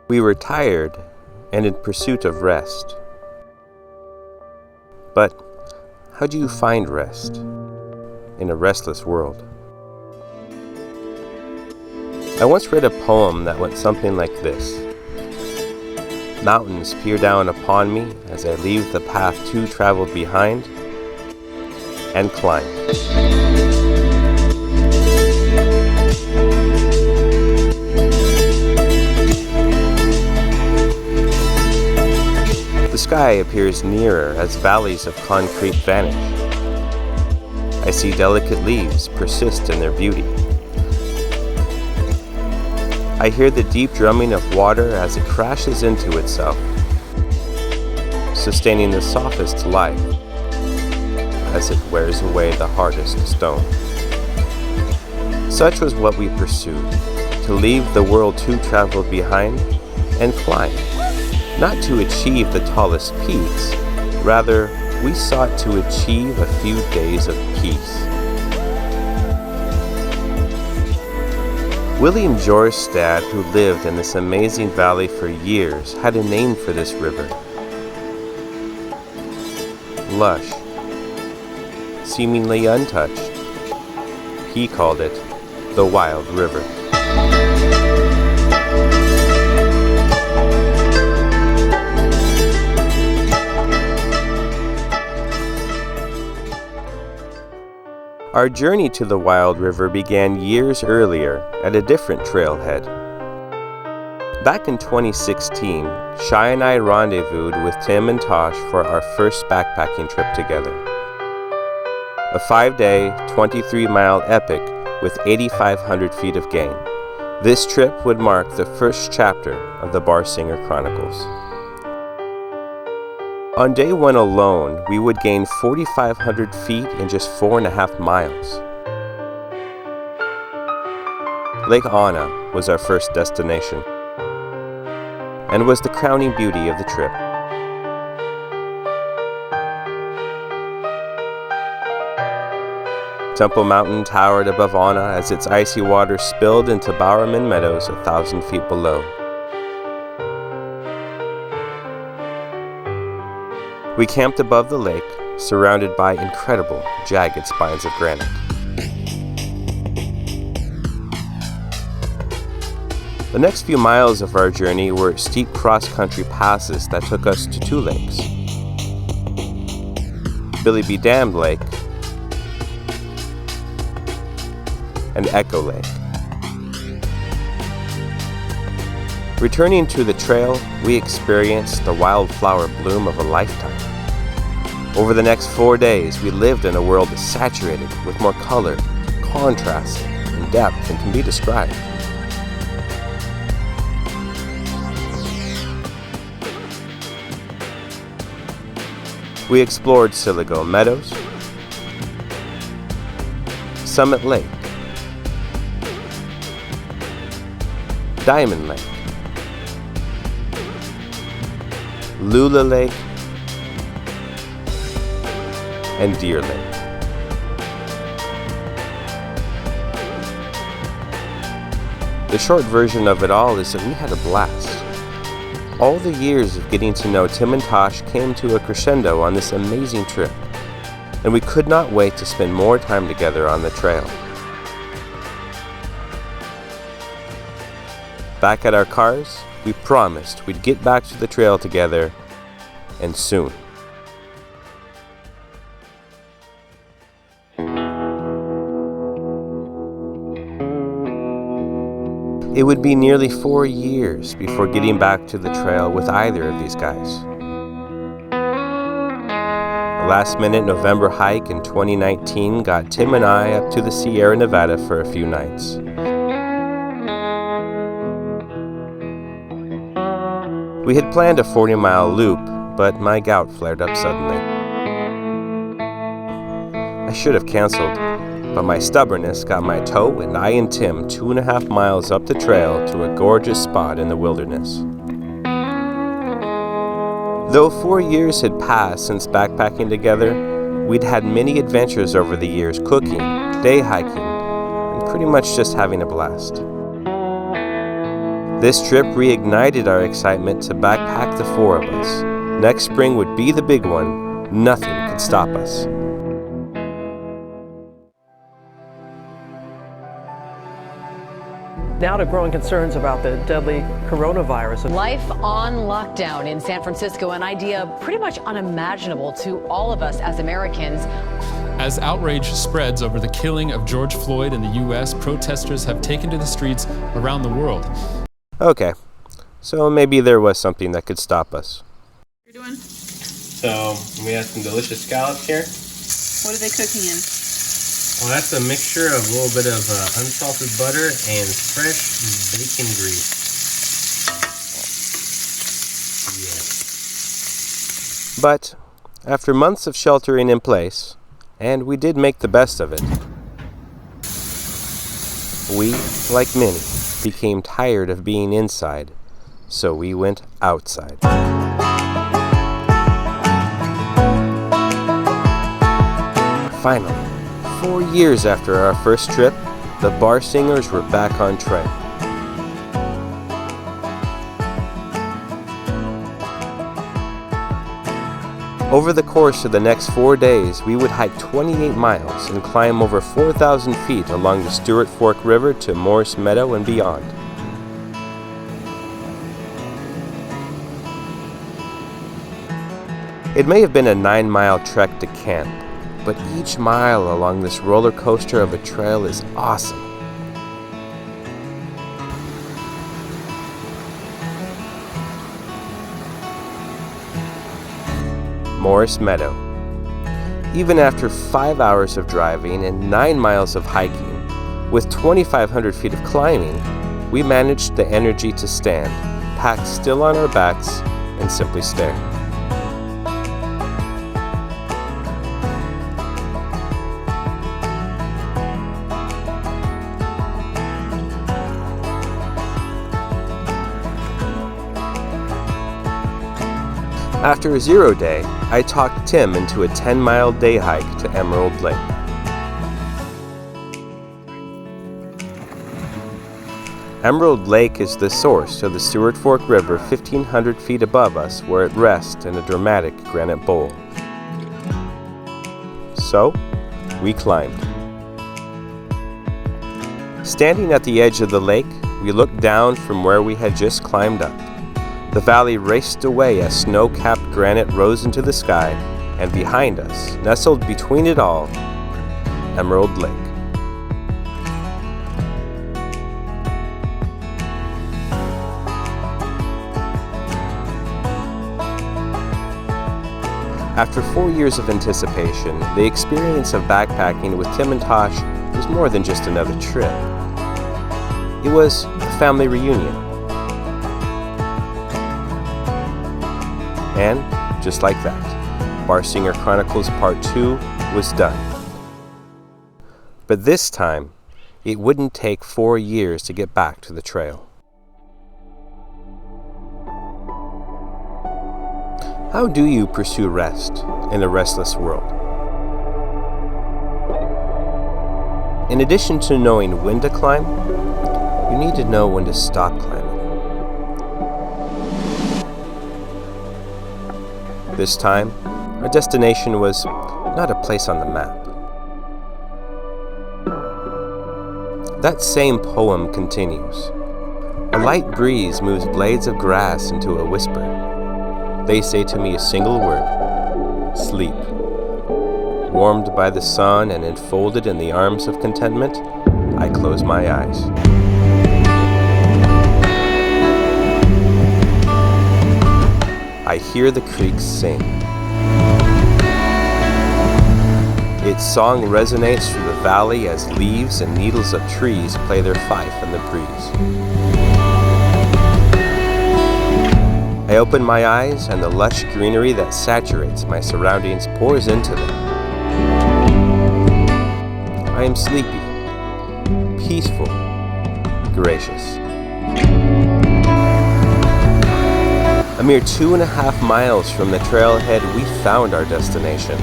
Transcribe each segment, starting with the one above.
We were tired and in pursuit of rest. But how do you find rest in a restless world? I once read a poem that went something like this. Mountains peer down upon me as I leave the path too traveled behind and climb. The sky appears nearer as valleys of concrete vanish. I see delicate leaves persist in their beauty. I hear the deep drumming of water as it crashes into itself, sustaining the softest life as it wears away the hardest stone. Such was what we pursued, to leave the world too traveled behind and climb. Not to achieve the tallest peaks, rather, we sought to achieve a few days of peace. William Jorstad, who lived in this amazing valley for years, had a name for this river. Lush, seemingly untouched. He called it the Wild River. Our journey to the Wild River began years earlier at a different trailhead. Back in 2016, Shai and I rendezvoused with Tim and Tosh for our first backpacking trip together. A 5-day, 23-mile epic with 8,500 feet of gain. This trip would mark the first chapter of the Barsinger Chronicles. On day 1 alone, we would gain 4,500 feet in just 4.5 miles. Lake Anna was our first destination, and was the crowning beauty of the trip. Temple Mountain towered above Anna as its icy water spilled into Bowerman Meadows 1,000 feet below. We camped above the lake, surrounded by incredible, jagged spines of granite. The next few miles of our journey were steep cross-country passes that took us to 2 lakes. Billy Be Damned Lake and Echo Lake. Returning to the trail, we experienced the wildflower bloom of a lifetime. Over the next 4 days, we lived in a world saturated with more color, contrast, and depth than can be described. We explored Siligo Meadows, Summit Lake, Diamond Lake, Lula Lake, and Deer Lake. The short version of it all is that we had a blast. All the years of getting to know Tim and Tosh came to a crescendo on this amazing trip, and we could not wait to spend more time together on the trail. Back at our cars, we promised we'd get back to the trail together, and soon. It would be nearly 4 years before getting back to the trail with either of these guys. A last-minute November hike in 2019 got Tim and I up to the Sierra Nevada for a few nights. We had planned a 40-mile loop, but my gout flared up suddenly. I should have canceled, but my stubbornness got my toe, and I and Tim 2.5 miles up the trail to a gorgeous spot in the wilderness. Though 4 years had passed since backpacking together, we'd had many adventures over the years, cooking, day hiking, and pretty much just having a blast. This trip reignited our excitement to backpack the 4 of us. Next spring would be the big one. Nothing could stop us. Now to growing concerns about the deadly coronavirus. Life on lockdown in San Francisco, an idea pretty much unimaginable to all of us as Americans. As outrage spreads over the killing of George Floyd in the U.S., protesters have taken to the streets around the world. Okay, so maybe there was something that could stop us. What are you doing? So, we have some delicious scallops here. What are they cooking in? Well, that's a mixture of a little bit of unsalted butter and fresh bacon grease. Yeah. But after months of sheltering in place, and we did make the best of it, we, like many, became tired of being inside, so we went outside. Finally, 4 years after our first trip, the bar singers were back on track. Over the course of the next 4 days, we would hike 28 miles and climb over 4,000 feet along the Stewart Fork River to Morris Meadow and beyond. It may have been a 9-mile trek to camp, but each mile along this roller coaster of a trail is awesome. Morris Meadow. Even after 5 hours of driving and 9 miles of hiking, with 2,500 feet of climbing, we managed the energy to stand, pack still on our backs, and simply stare. After a 0 day, I talked Tim into a 10-mile day hike to Emerald Lake. Emerald Lake is the source of the Stewart Fork River 1,500 feet above us, where it rests in a dramatic granite bowl. So, we climbed. Standing at the edge of the lake, we looked down from where we had just climbed up. The valley raced away as snow-capped granite rose into the sky, and behind us, nestled between it all, Emerald Lake. After 4 years of anticipation, the experience of backpacking with Tim and Tosh was more than just another trip. It was a family reunion. And, just like that, Bar Singer Chronicles Part 2 was done. But this time, it wouldn't take 4 years to get back to the trail. How do you pursue rest in a restless world? In addition to knowing when to climb, you need to know when to stop climbing. This time, our destination was not a place on the map. That same poem continues. A light breeze moves blades of grass into a whisper. They say to me a single word: sleep. Warmed by the sun and enfolded in the arms of contentment, I close my eyes. I hear the creek sing. Its song resonates through the valley as leaves and needles of trees play their fife in the breeze. I open my eyes and the lush greenery that saturates my surroundings pours into them. I am sleepy, peaceful, gracious. A mere 2.5 miles from the trailhead, we found our destination.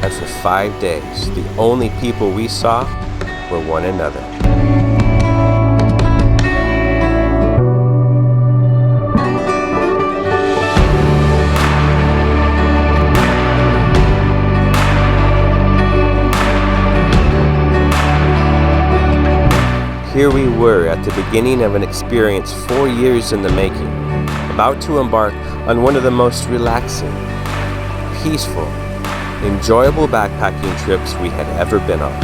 And for 5 days, the only people we saw were one another. here we were at the beginning of an experience 4 years in the making, about to embark on one of the most relaxing, peaceful, enjoyable backpacking trips we had ever been on.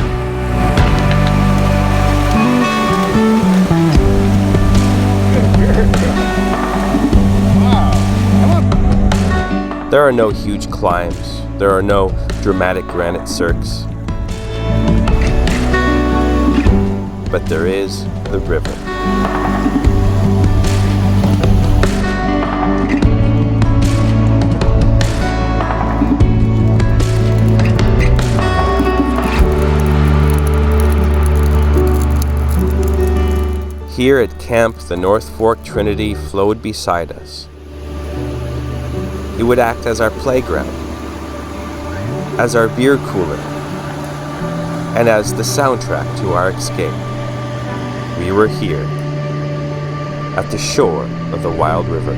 There are no huge climbs. There are no dramatic granite cirques. But there is the river. Here at camp, the North Fork Trinity flowed beside us. It would act as our playground, as our beer cooler, and as the soundtrack to our escape. We were here, at the shore of the Wild River.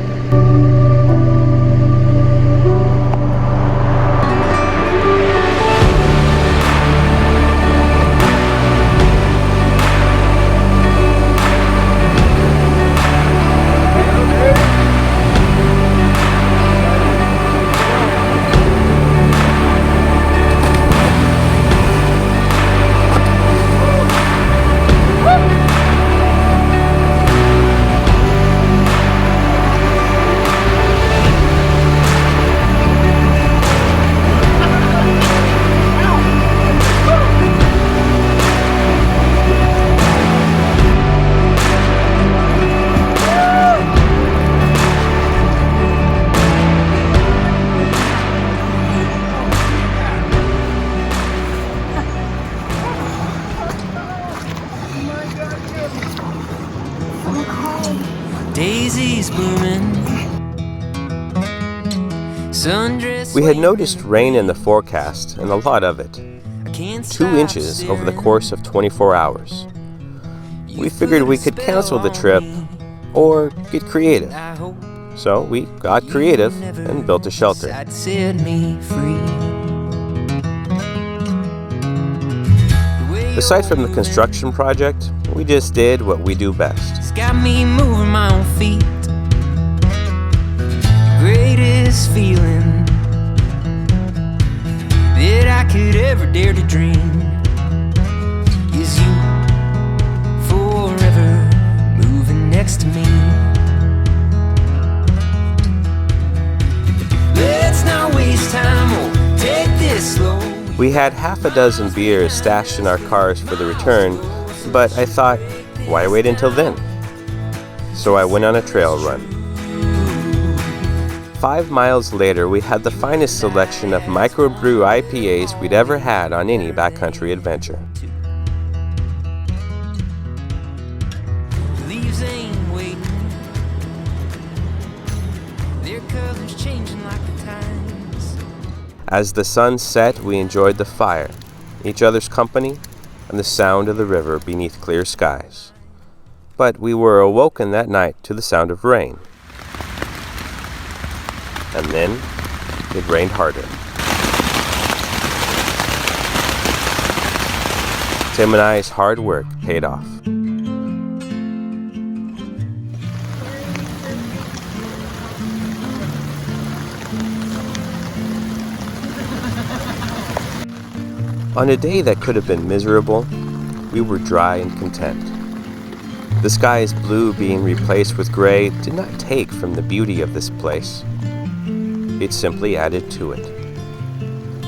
Daisies blooming. We had noticed rain in the forecast, and a lot of it. 2 inches over the course of 24 hours. We figured we could cancel the trip or get creative. So we got creative and built a shelter. Aside from the construction project, we just did what we do best. It's got me moving my own feet. The greatest feeling that I could ever dare to dream is you forever moving next to me. Let's not waste time or take this slow. We had half a dozen beers stashed in our cars for the return, but I thought, why wait until then? So I went on a trail run. 5 miles later, we had the finest selection of microbrew IPAs we'd ever had on any backcountry adventure. Leaves ain't waiting. Their colors changing like the times. As the sun set, we enjoyed the fire, each other's company, and the sound of the river beneath clear skies. But we were awoken that night to the sound of rain. And then it rained harder. Tim and I's hard work paid off. On a day that could have been miserable, we were dry and content. The sky's blue being replaced with gray did not take from the beauty of this place. It simply added to it.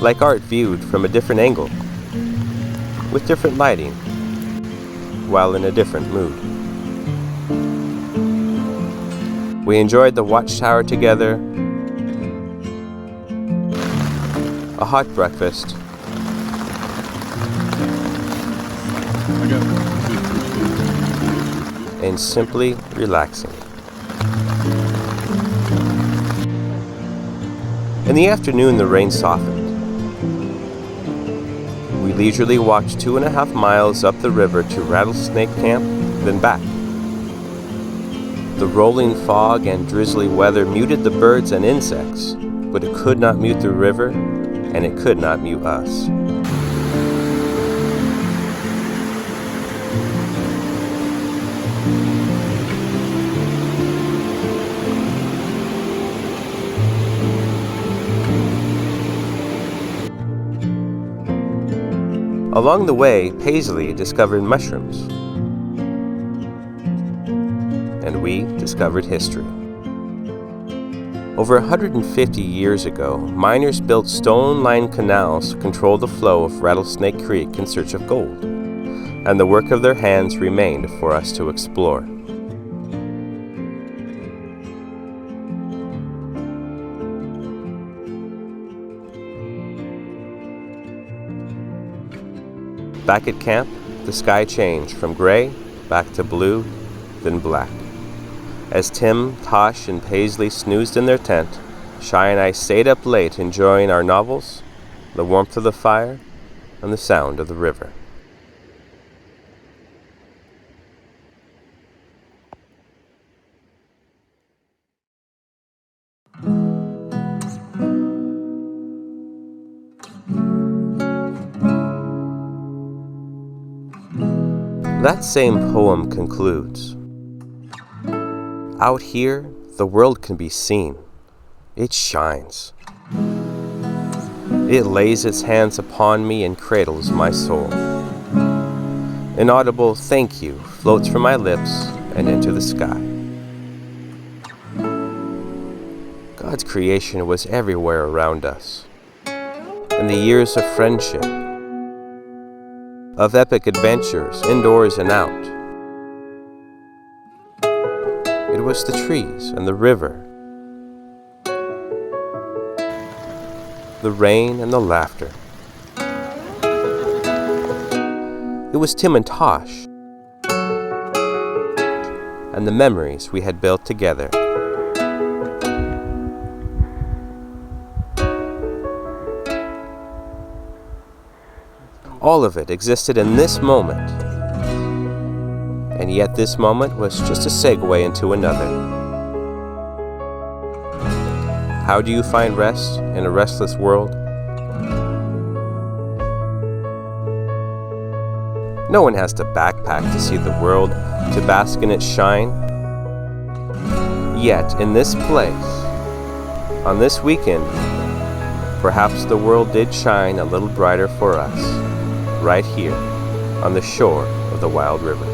Like art viewed from a different angle, with different lighting, while in a different mood. We enjoyed the watchtower together, a hot breakfast, and simply relaxing. In the afternoon, the rain softened. We leisurely walked 2.5 miles up the river to Rattlesnake Camp, then back. The rolling fog and drizzly weather muted the birds and insects, but it could not mute the river, and it could not mute us. Along the way, Paisley discovered mushrooms. And we discovered history. Over 150 years ago, miners built stone-lined canals to control the flow of Rattlesnake Creek in search of gold, and the work of their hands remained for us to explore. Back at camp, the sky changed from gray back to blue, then black. As Tim, Tosh, and Paisley snoozed in their tent, Shy and I stayed up late enjoying our novels, the warmth of the fire, and the sound of the river. That same poem concludes. Out here, the world can be seen. It shines. It lays its hands upon me and cradles my soul. An audible thank you floats from my lips and into the sky. God's creation was everywhere around us. In the years of friendship, of epic adventures indoors and out. It was the trees and the river, the rain and the laughter. It was Tim and Tosh, and the memories we had built together. All of it existed in this moment. And yet this moment was just a segue into another. How do you find rest in a restless world? No one has to backpack to see the world, to bask in its shine. Yet, in this place, on this weekend, perhaps the world did shine a little brighter for us, right here, on the shore of the Wild River.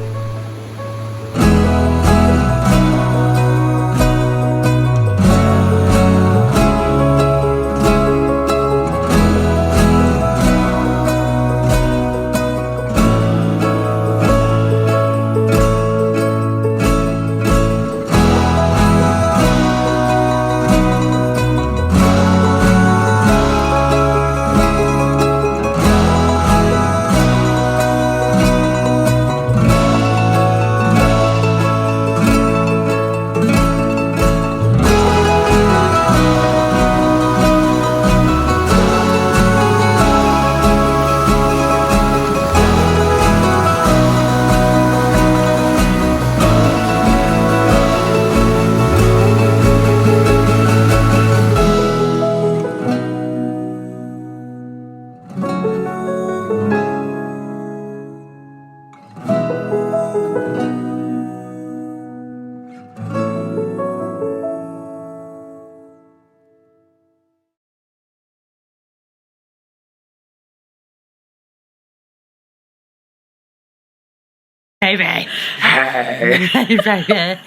Baby. Hey, baby.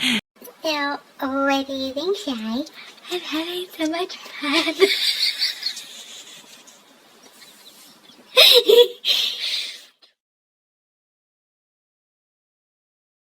So, what do you think, Shy? I'm having so much fun.